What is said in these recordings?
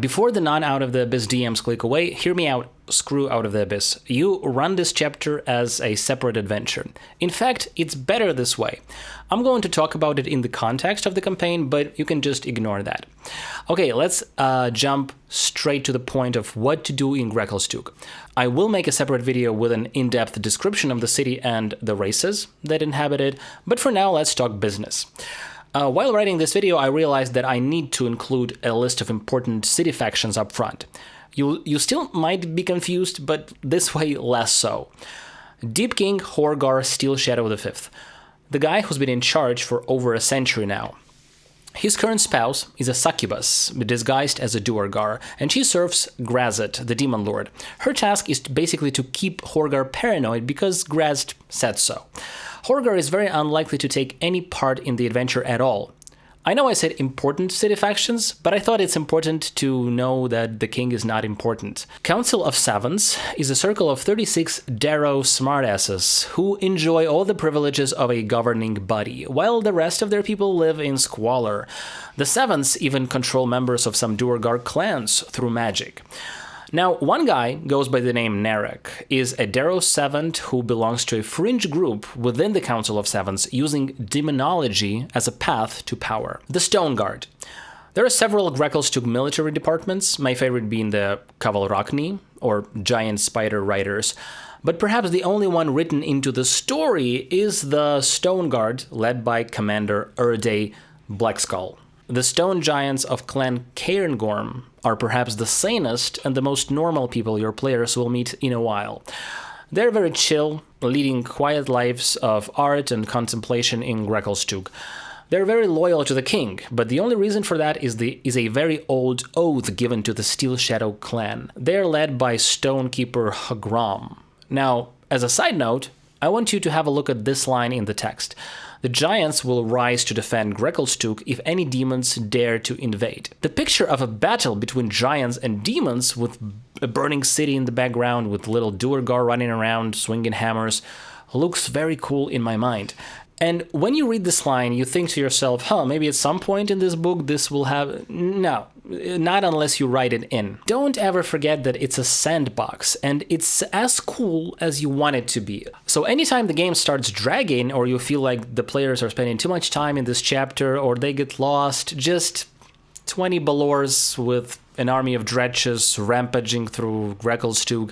Before the non-Out-of-the-Abyss DMs click away, hear me out, screw Out of the Abyss. You run this chapter as a separate adventure. In fact, it's better this way. I'm going to talk about it in the context of the campaign, but you can just ignore that. Okay, let's jump straight to the point of what to do in Gracklstugh. I will make a separate video with an in-depth description of the city and the races that inhabit it, but for now, let's talk business. While writing this video, I realized that I need to include a list of important city factions up front. You still might be confused, but this way less so. Deep King Whorgar Steel Shadow V, the guy who's been in charge for over a century now. His current spouse is a succubus, disguised as a duergar, and she serves graz'zt, the demon lord. Her task is basically to keep Whorgar paranoid because graz'zt said so. Whorgar is very unlikely to take any part in the adventure at all. I know I said important city factions, but I thought it's important to know that the king is not important. Council of Sevens is a circle of 36 Derro smartasses who enjoy all the privileges of a governing body, while the rest of their people live in squalor. The Sevens even control members of some duergar clans through magic. Now, one guy goes by the name Narek, is a Derro Seven who belongs to a fringe group within the Council of Sevens using demonology as a path to power. The Stone Guard. There are several Gracklstugh military departments, my favorite being the Cavalrachni, or Giant Spider Riders, but perhaps the only one written into the story is the Stone Guard, led by Commander Erde Blackskull. The stone giants of Clan Cairngorm are perhaps the sanest and the most normal people your players will meet in a while. They're very chill, leading quiet lives of art and contemplation in Gracklstugh. They're very loyal to the king, but the only reason for that is a very old oath given to the Steel Shadow clan. They're led by Stonekeeper Hagrom. Now, as a side note, I want you to have a look at this line in the text. The giants will rise to defend Gracklstugh if any demons dare to invade. The picture of a battle between giants and demons with a burning city in the background with little duergar running around swinging hammers looks very cool in my mind. And when you read this line, you think to yourself, maybe at some point in this book this will have... No, not unless you write it in. Don't ever forget that it's a sandbox, and it's as cool as you want it to be. So anytime the game starts dragging, or you feel like the players are spending too much time in this chapter, or they get lost, just 20 balors with an army of dredges rampaging through Gracklstugh.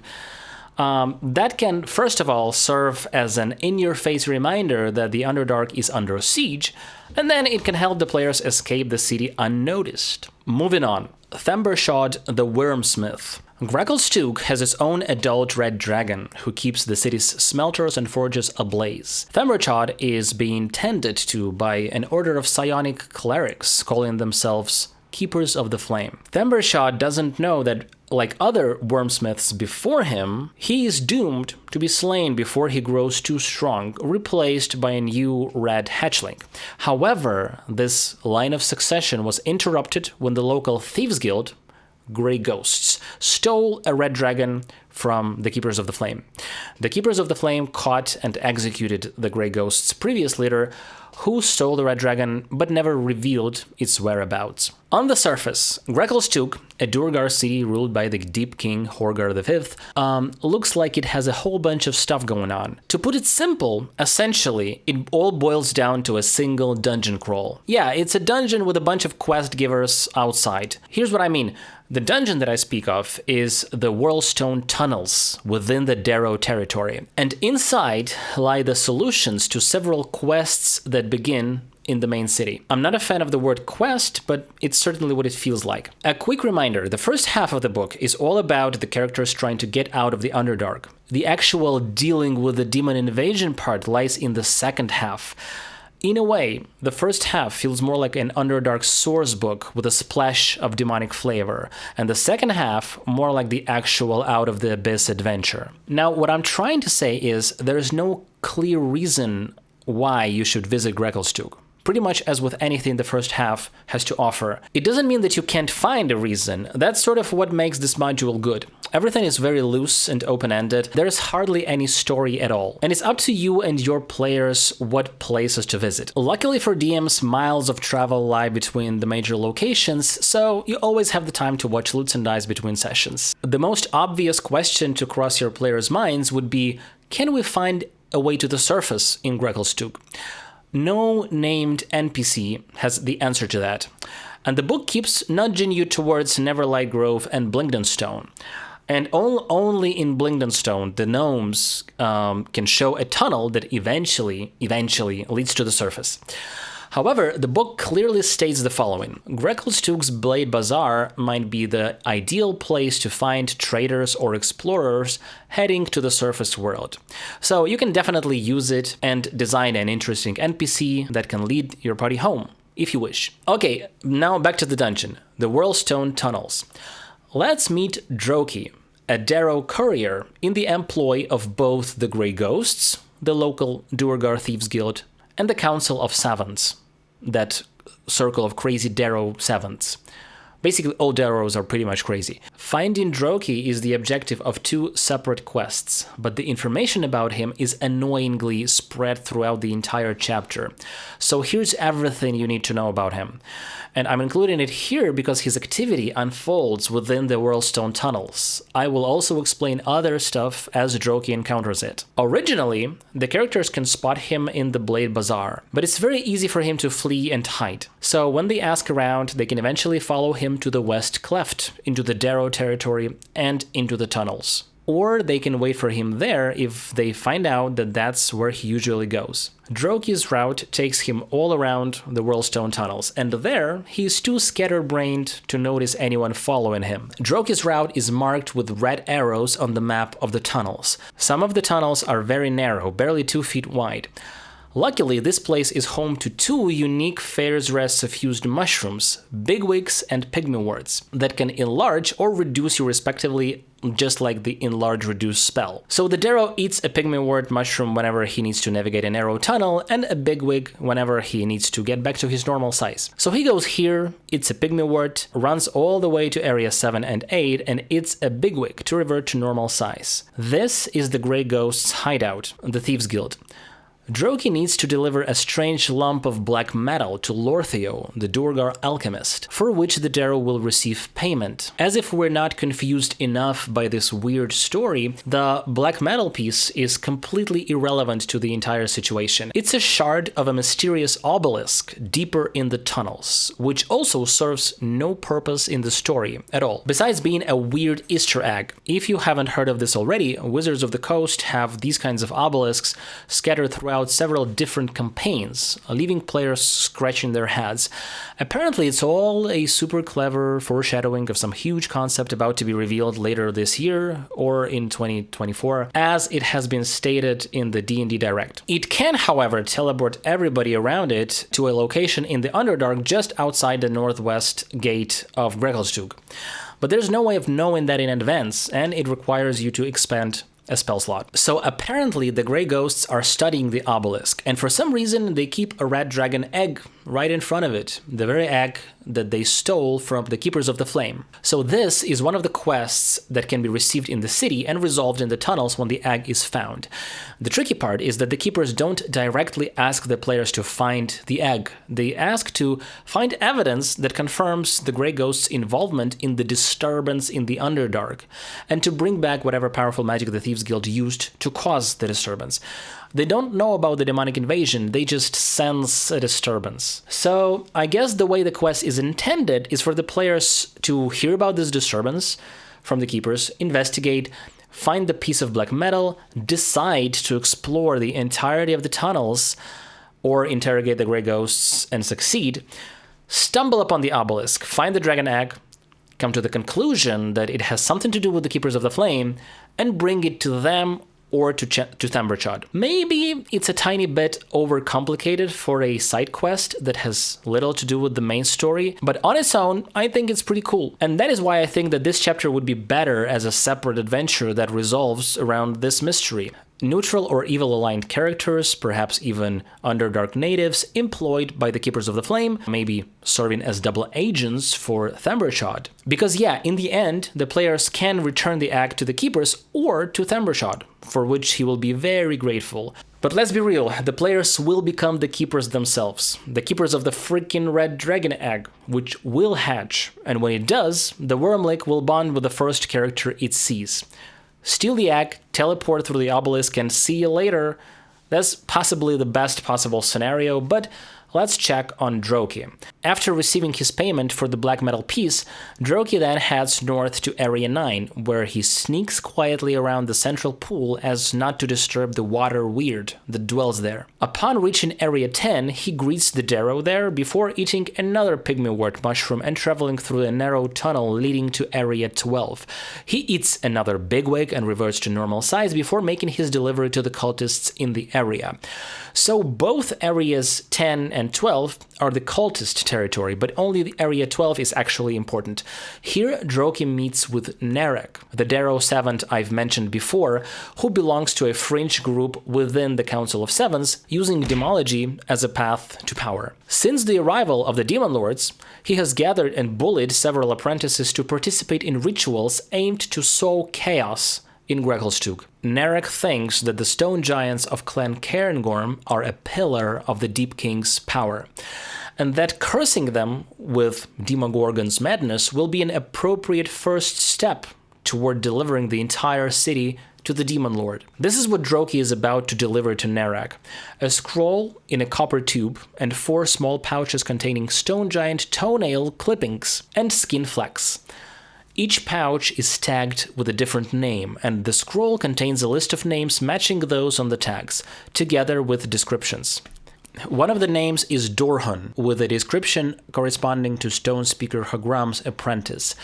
That can, first of all, serve as an in-your-face reminder that the Underdark is under siege, and then it can help the players escape the city unnoticed. Moving on. Themberchaud the Wyrmsmith. Gracklstugh has its own adult red dragon, who keeps the city's smelters and forges ablaze. Themberchaud is being tended to by an order of psionic clerics, calling themselves Keepers of the Flame. Themberchaud doesn't know that, like other Wyrmsmiths before him, he is doomed to be slain before he grows too strong, replaced by a new red hatchling. However, this line of succession was interrupted when the local thieves guild, Grey Ghosts, stole a red dragon from the Keepers of the Flame. The Keepers of the Flame caught and executed the Grey Ghosts' previous leader, who stole the red dragon but never revealed its whereabouts. On the surface, Gracklstugh, a duergar city ruled by the Deep King Whorgar V, looks like it has a whole bunch of stuff going on. To put it simple, essentially, it all boils down to a single dungeon crawl. Yeah, it's a dungeon with a bunch of quest givers outside. Here's what I mean. The dungeon that I speak of is the Whorlstone tunnels within the Derro territory, and inside lie the solutions to several quests that begin in the main city. I'm not a fan of the word quest, but it's certainly what it feels like. A quick reminder, the first half of the book is all about the characters trying to get out of the Underdark. The actual dealing with the demon invasion part lies in the second half. In a way, the first half feels more like an Underdark Sourcebook with a splash of demonic flavor, and the second half more like the actual Out of the Abyss adventure. Now, what I'm trying to say is there is no clear reason why you should visit Gracklstugh. pretty much as with anything the first half has to offer. It doesn't mean that you can't find a reason. That's sort of what makes this module good. Everything is very loose and open-ended. There's hardly any story at all. And it's up to you and your players what places to visit. Luckily for DMs, miles of travel lie between the major locations, so you always have the time to watch Lutes&Dice between sessions. The most obvious question to cross your players' minds would be, can we find a way to the surface in Gracklstugh? No named NPC has the answer to that. And the book keeps nudging you towards Neverlight Grove and Blingdenstone. And only in Blingdenstone, the gnomes can show a tunnel that eventually leads to the surface. However, the book clearly states the following. Gracklstugh's Blade Bazaar might be the ideal place to find traders or explorers heading to the surface world. So you can definitely use it and design an interesting NPC that can lead your party home, if you wish. Okay, now back to the dungeon, the Whorlstone tunnels. Let's meet Droki, a Derro courier in the employ of both the Grey Ghosts, the local duergar thieves guild, and the Council of Savants, that circle of crazy Derro savants. Basically, all Derros are pretty much crazy. Finding Droki is the objective of 2 separate quests, but the information about him is annoyingly spread throughout the entire chapter. So here's everything you need to know about him. And I'm including it here because his activity unfolds within the Whorlstone tunnels. I will also explain other stuff as Droki encounters it. Originally, the characters can spot him in the Blade Bazaar, but it's very easy for him to flee and hide. So when they ask around, they can eventually follow him to the West Cleft, into the Derro territory, and into the tunnels. Or they can wait for him there if they find out that that's where he usually goes. Droki's route takes him all around the Whorlstone tunnels, and there he's too scatterbrained to notice anyone following him. Droki's route is marked with red arrows on the map of the tunnels. Some of the tunnels are very narrow, barely 2 feet wide. Luckily, this place is home to 2 unique Fair's Rest suffused mushrooms, bigwigs and pygmyworts, that can enlarge or reduce you respectively, just like the enlarge reduce spell. So the Derro eats a pygmywort mushroom whenever he needs to navigate a narrow tunnel, and a bigwig whenever he needs to get back to his normal size. So he goes here, eats a pygmywort, runs all the way to area 7 and 8, and eats a bigwig to revert to normal size. This is the Grey Ghost's hideout, the Thieves Guild. Droki needs to deliver a strange lump of black metal to Lorthio, the duergar alchemist, for which the Derro will receive payment. As if we're not confused enough by this weird story, the black metal piece is completely irrelevant to the entire situation. It's a shard of a mysterious obelisk deeper in the tunnels, which also serves no purpose in the story at all, besides being a weird Easter egg. If you haven't heard of this already, Wizards of the Coast have these kinds of obelisks scattered throughout several different campaigns, leaving players scratching their heads. Apparently, it's all a super clever foreshadowing of some huge concept about to be revealed later this year or in 2024, as it has been stated in the D&D Direct. It can, however, teleport everybody around it to a location in the Underdark just outside the northwest gate of Gracklstugh. But there's no way of knowing that in advance, and it requires you to expend a spell slot. So apparently the Grey Ghosts are studying the obelisk, and for some reason they keep a red dragon egg right in front of it, the very egg that they stole from the Keepers of the Flame. So this is one of the quests that can be received in the city and resolved in the tunnels when the egg is found. The tricky part is that the Keepers don't directly ask the players to find the egg. They ask to find evidence that confirms the Grey Ghost's involvement in the disturbance in the Underdark, and to bring back whatever powerful magic the Thieves Guild used to cause the disturbance. They don't know about the demonic invasion, they just sense a disturbance. So I guess the way the quest is intended is for the players to hear about this disturbance from the Keepers, investigate, find the piece of black metal, decide to explore the entirety of the tunnels, or interrogate the Grey Ghosts and succeed, stumble upon the obelisk, find the dragon egg, come to the conclusion that it has something to do with the Keepers of the Flame, and bring it to them or to Themberchaud. Maybe it's a tiny bit overcomplicated for a side quest that has little to do with the main story, but on its own, I think it's pretty cool. And that is why I think that this chapter would be better as a separate adventure that resolves around this mystery. neutral or evil-aligned characters, perhaps even Underdark natives, employed by the Keepers of the Flame, maybe serving as double agents for Themberchaud. Because yeah, in the end, the players can return the egg to the Keepers or to Themberchaud, for which he will be very grateful. But let's be real, the players will become the Keepers themselves, the Keepers of the freaking red dragon egg, which will hatch, and when it does, the wormling will bond with the first character it sees. Steal the egg, teleport through the obelisk, and see you later. That's possibly the best possible scenario, but let's check on Droki. After receiving his payment for the black metal piece, Droki then heads north to Area 9, where he sneaks quietly around the central pool as not to disturb the water weird that dwells there. Upon reaching Area 10, he greets the Derro there before eating another pygmywort mushroom and traveling through a narrow tunnel leading to Area 12. He eats another bigwig and reverts to normal size before making his delivery to the cultists in the area. So both Areas 10 and 12 are the cultist territory, but only the Area 12 is actually important. Here, Droki meets with Nerek, the Derro Savant I've mentioned before, who belongs to a fringe group within the Council of Sevens, using demology as a path to power. Since the arrival of the Demon Lords, he has gathered and bullied several apprentices to participate in rituals aimed to sow chaos in Gracklstugh. Nerek thinks that the stone giants of Clan Cairngorm are a pillar of the Deep King's power, and that cursing them with Demogorgon's madness will be an appropriate first step toward delivering the entire city to the Demon Lord. This is what Droki is about to deliver to Nerek: a scroll in a copper tube and 4 small pouches containing stone giant toenail clippings and skin flecks. Each pouch is tagged with a different name, and the scroll contains a list of names matching those on the tags, together with descriptions. One of the names is Dorhun, with a description corresponding to Stone Speaker Hagram's apprentice.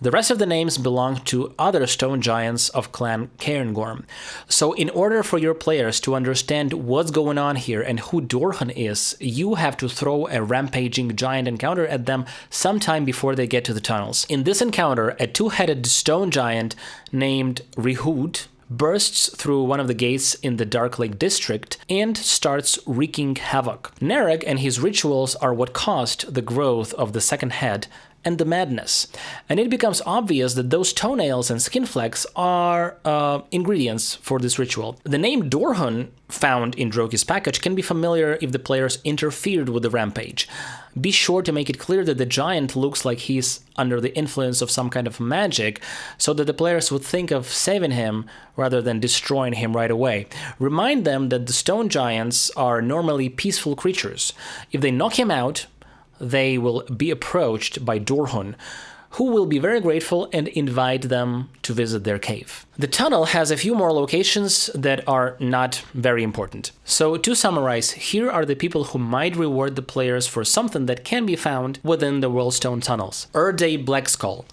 The rest of the names belong to other stone giants of Clan Cairngorm. So in order for your players to understand what's going on here and who Dorhun is, you have to throw a Rampaging Giant encounter at them sometime before they get to the tunnels. In this encounter, a 2-headed stone giant named Rihud bursts through one of the gates in the Dark Lake district and starts wreaking havoc. Nerek and his rituals are what caused the growth of the second head and the madness. And it becomes obvious that those toenails and skin flecks are ingredients for this ritual. The name Dorhun found in Droki's package can be familiar if the players interfered with the rampage. Be sure to make it clear that the giant looks like he's under the influence of some kind of magic, so that the players would think of saving him rather than destroying him right away. Remind them that the stone giants are normally peaceful creatures. If they knock him out, they will be approached by Dorhun, who will be very grateful and invite them to visit their cave. The tunnel has a few more locations that are not very important. So to summarize, here are the people who might reward the players for something that can be found within the Whorlstone tunnels. Erde Blackskull.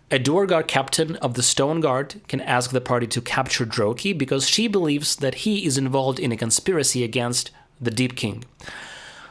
A duergar captain of the Stone Guard can ask the party to capture Droki because she believes that he is involved in a conspiracy against the Deep King.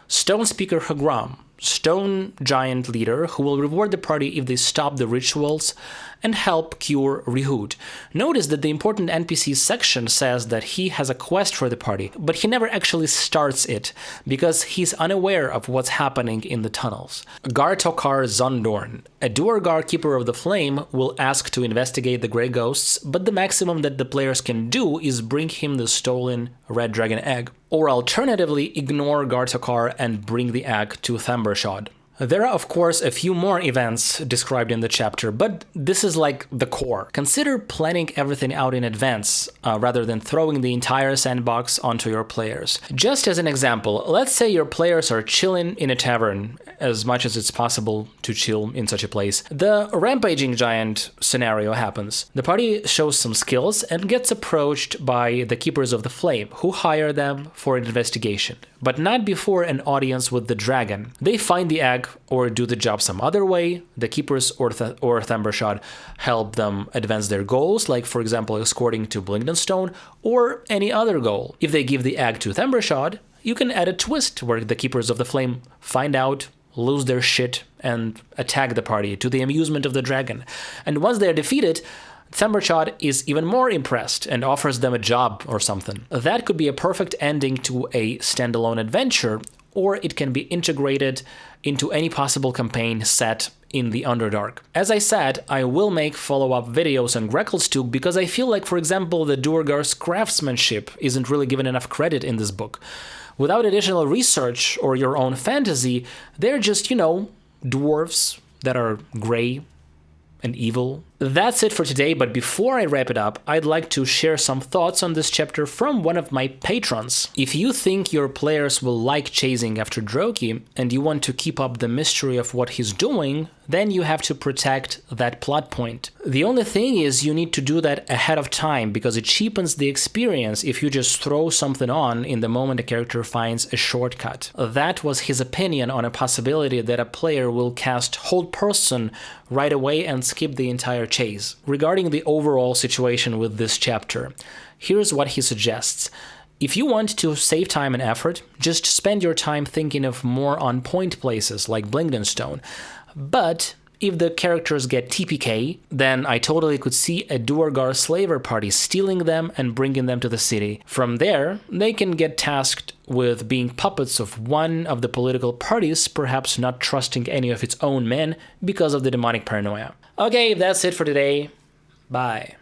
Stone Speaker Hagram, stone giant leader who will reward the party if they stop the rituals and help cure Rihud. Notice that the important NPCs section says that he has a quest for the party, but he never actually starts it because he's unaware of what's happening in the tunnels. Gartokar Zondorn, a duergar keeper of the flame, will ask to investigate the grey ghosts, but the maximum that the players can do is bring him the stolen red dragon egg, or alternatively ignore Gartokar and bring the egg to Themberchaud. There are, of course, a few more events described in the chapter, but this is like the core. Consider planning everything out in advance, rather than throwing the entire sandbox onto your players. Just as an example, let's say your players are chilling in a tavern, as much as it's possible to chill in such a place. The Rampaging Giant scenario happens. The party shows some skills and gets approached by the Keepers of the Flame, who hire them for an investigation, but not before an audience with the dragon. They find the egg or do the job some other way. The Keepers or Themberchaud help them advance their goals, like for example escorting to Blingdenstone, or any other goal. If they give the egg to Themberchaud, you can add a twist where the Keepers of the Flame find out, lose their shit, and attack the party to the amusement of the dragon. And once they are defeated, Themberchaud is even more impressed and offers them a job or something. That could be a perfect ending to a standalone adventure, or it can be integrated into any possible campaign set in the Underdark. As I said, I will make follow-up videos on Gracklstugh because I feel like, for example, the duergar's craftsmanship isn't really given enough credit in this book. Without additional research or your own fantasy, they're just, dwarves that are grey and evil. That's it for today, but before I wrap it up, I'd like to share some thoughts on this chapter from one of my patrons. If you think your players will like chasing after Droki, and you want to keep up the mystery of what he's doing, then you have to protect that plot point. The only thing is you need to do that ahead of time, because it cheapens the experience if you just throw something on in the moment a character finds a shortcut. That was his opinion on a possibility that a player will cast Hold Person right away and skip the entire chase. Regarding the overall situation with this chapter, here's what he suggests. If you want to save time and effort, just spend your time thinking of more on-point places like Blingdenstone. But if the characters get TPK, then I totally could see a duergar slaver party stealing them and bringing them to the city. From there, they can get tasked with being puppets of one of the political parties, perhaps not trusting any of its own men because of the demonic paranoia. Okay, that's it for today. Bye.